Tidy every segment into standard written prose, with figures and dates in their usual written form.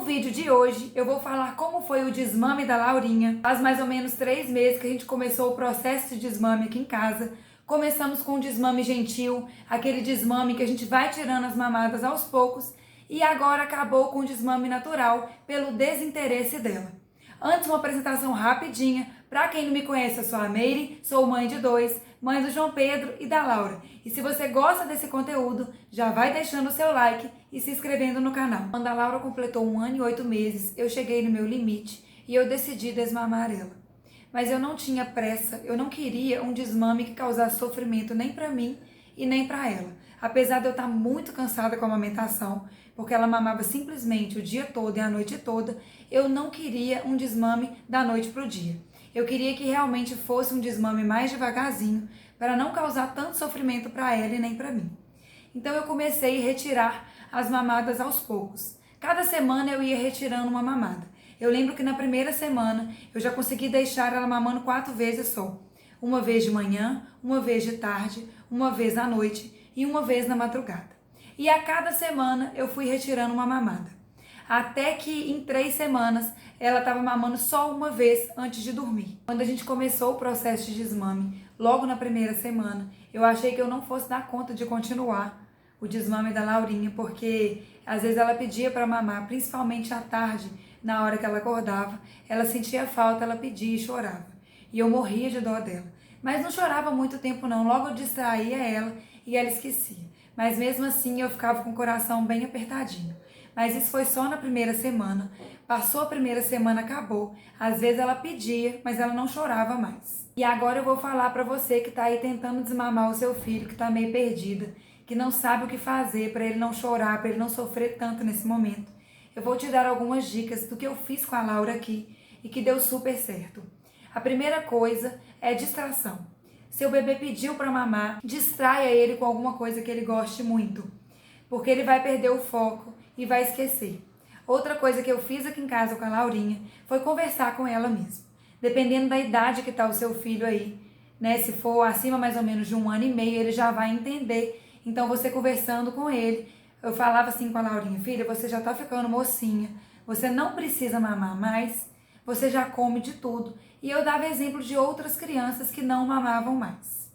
vídeo de hoje eu vou falar como foi o desmame da Laurinha. Faz mais ou menos 3 meses que a gente começou o processo de desmame aqui em casa. Começamos com um desmame gentil, aquele desmame que a gente vai tirando as mamadas aos poucos, e agora acabou com o desmame natural pelo desinteresse dela. Antes, uma apresentação rapidinha. Para quem não me conhece, eu sou a Meire, sou mãe de 2, mãe do João Pedro e da Laura. E se você gosta desse conteúdo, já vai deixando o seu like e se inscrevendo no canal. Quando a Laura completou 1 ano e 8 meses, eu cheguei no meu limite e eu decidi desmamar ela. Mas eu não tinha pressa, eu não queria um desmame que causasse sofrimento nem para mim e nem para ela. Apesar de eu estar muito cansada com a amamentação, porque ela mamava simplesmente o dia todo e a noite toda, eu não queria um desmame da noite para o dia. Eu queria que realmente fosse um desmame mais devagarzinho, para não causar tanto sofrimento para ela e nem para mim. Então eu comecei a retirar as mamadas aos poucos. Cada semana eu ia retirando uma mamada. Eu lembro que na primeira semana eu já consegui deixar ela mamando 4 vezes só. Uma vez de manhã, uma vez de tarde, uma vez à noite e uma vez na madrugada. E a cada semana eu fui retirando uma mamada. Até que em 3 semanas ela estava mamando só uma vez antes de dormir. Quando a gente começou o processo de desmame, logo na primeira semana, eu achei que eu não fosse dar conta de continuar o desmame da Laurinha, porque às vezes ela pedia para mamar, principalmente à tarde, na hora que ela acordava, ela sentia falta, ela pedia e chorava. E eu morria de dó dela. Mas não chorava muito tempo não, logo eu distraía ela e ela esquecia. Mas mesmo assim eu ficava com o coração bem apertadinho. Mas isso foi só na primeira semana. Passou a primeira semana, acabou. Às vezes ela pedia, mas ela não chorava mais. E agora eu vou falar para você que está aí tentando desmamar o seu filho, que está meio perdida, que não sabe o que fazer para ele não chorar, para ele não sofrer tanto nesse momento. Eu vou te dar algumas dicas do que eu fiz com a Laura aqui e que deu super certo. A primeira coisa é distração. Seu bebê pediu para mamar, distraia ele com alguma coisa que ele goste muito, porque ele vai perder o foco e vai esquecer. Outra coisa que eu fiz aqui em casa com a Laurinha foi conversar com ela mesmo. Dependendo da idade que está o seu filho aí, né? Se for acima mais ou menos de 1 ano e meio, ele já vai entender. Então você conversando com ele, eu falava assim com a Laurinha: filha, você já está ficando mocinha, você não precisa mamar mais, você já come de tudo. E eu dava exemplo de outras crianças que não mamavam mais.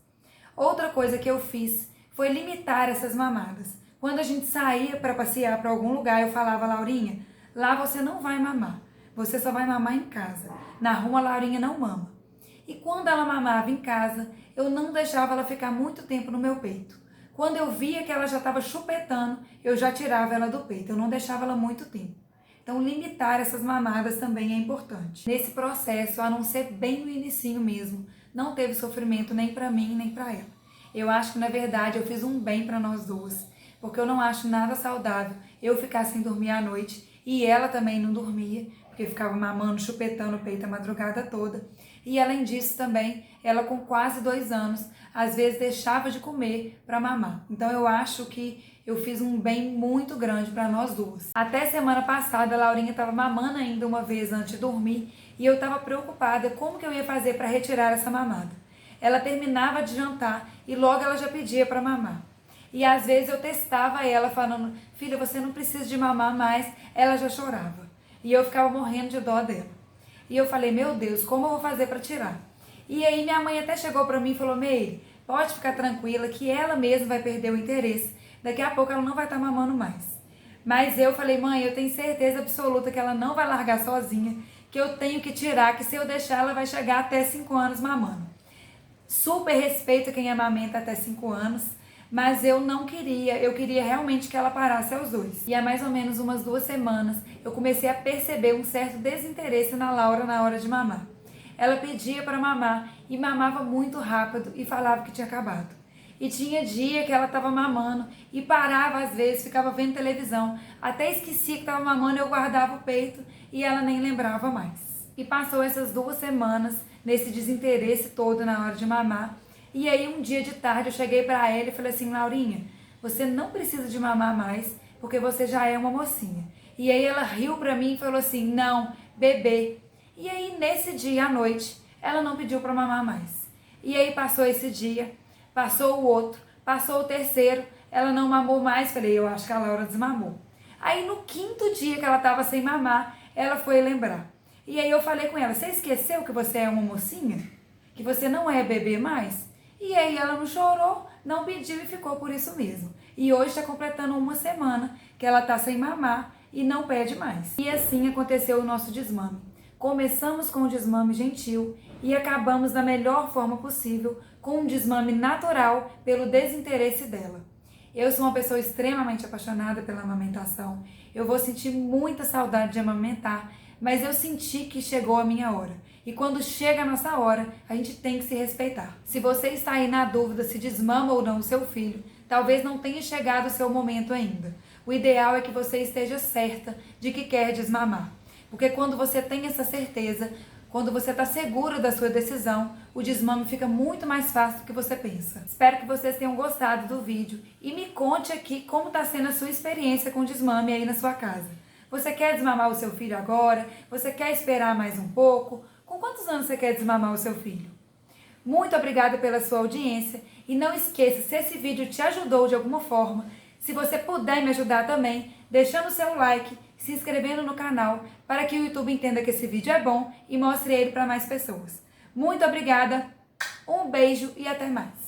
Outra coisa que eu fiz foi limitar essas mamadas. Quando a gente saía para passear para algum lugar, eu falava: Laurinha, lá você não vai mamar, você só vai mamar em casa. Na rua a Laurinha não mama. E quando ela mamava em casa, eu não deixava ela ficar muito tempo no meu peito. Quando eu via que ela já estava chupetando, eu já tirava ela do peito, eu não deixava ela muito tempo. Então limitar essas mamadas também é importante. Nesse processo, a não ser bem no inicinho mesmo, não teve sofrimento nem para mim nem para ela. Eu acho que na verdade eu fiz um bem para nós duas, porque eu não acho nada saudável eu ficar sem dormir à noite e ela também não dormia, porque ficava mamando, chupetando o peito a madrugada toda. E além disso também, ela com quase 2 anos, às vezes deixava de comer para mamar. Então eu acho que eu fiz um bem muito grande para nós duas. Até semana passada a Laurinha estava mamando ainda uma vez antes de dormir e eu estava preocupada como que eu ia fazer para retirar essa mamada. Ela terminava de jantar e logo ela já pedia para mamar. E às vezes eu testava ela falando: filha, você não precisa de mamar mais. Ela já chorava. E eu ficava morrendo de dó dela. E eu falei: meu Deus, como eu vou fazer para tirar? E aí minha mãe até chegou para mim e falou: Meire, pode ficar tranquila que ela mesma vai perder o interesse. Daqui a pouco ela não vai estar mamando mais. Mas eu falei: mãe, eu tenho certeza absoluta que ela não vai largar sozinha, que eu tenho que tirar, que se eu deixar ela vai chegar até 5 anos mamando. Super respeito quem amamenta até 5 anos, mas eu não queria, eu queria realmente que ela parasse aos 2. E há mais ou menos umas 2 semanas eu comecei a perceber um certo desinteresse na Laura na hora de mamar. Ela pedia para mamar e mamava muito rápido e falava que tinha acabado. E tinha dia que ela estava mamando e parava às vezes, ficava vendo televisão, até esquecia que estava mamando, eu guardava o peito e ela nem lembrava mais. E passou essas 2 semanas nesse desinteresse todo na hora de mamar. E aí um dia de tarde eu cheguei para ela e falei assim: Laurinha, você não precisa de mamar mais, porque você já é uma mocinha. E aí ela riu para mim e falou assim: não, bebê. E aí nesse dia à noite, ela não pediu para mamar mais. E aí passou esse dia, passou o outro, passou o terceiro, ela não mamou mais. Falei: eu acho que a Laura desmamou. Aí no 5º dia que ela estava sem mamar, ela foi lembrar. E aí eu falei com ela, você esqueceu que você é uma mocinha? Que você não é bebê mais? E aí ela não chorou, não pediu e ficou por isso mesmo. E hoje está completando 1 semana que ela está sem mamar e não pede mais. E assim aconteceu o nosso desmame. Começamos com um desmame gentil e acabamos da melhor forma possível com um desmame natural pelo desinteresse dela. Eu sou uma pessoa extremamente apaixonada pela amamentação. Eu vou sentir muita saudade de amamentar, mas eu senti que chegou a minha hora. E quando chega a nossa hora, a gente tem que se respeitar. Se você está aí na dúvida se desmama ou não o seu filho, talvez não tenha chegado o seu momento ainda. O ideal é que você esteja certa de que quer desmamar. Porque quando você tem essa certeza, quando você está seguro da sua decisão, o desmame fica muito mais fácil do que você pensa. Espero que vocês tenham gostado do vídeo e me conte aqui como está sendo a sua experiência com desmame aí na sua casa. Você quer desmamar o seu filho agora? Você quer esperar mais um pouco? Com quantos anos você quer desmamar o seu filho? Muito obrigada pela sua audiência e não esqueça, se esse vídeo te ajudou de alguma forma, se você puder me ajudar também, deixando o seu like, se inscrevendo no canal, para que o YouTube entenda que esse vídeo é bom e mostre ele para mais pessoas. Muito obrigada, um beijo e até mais!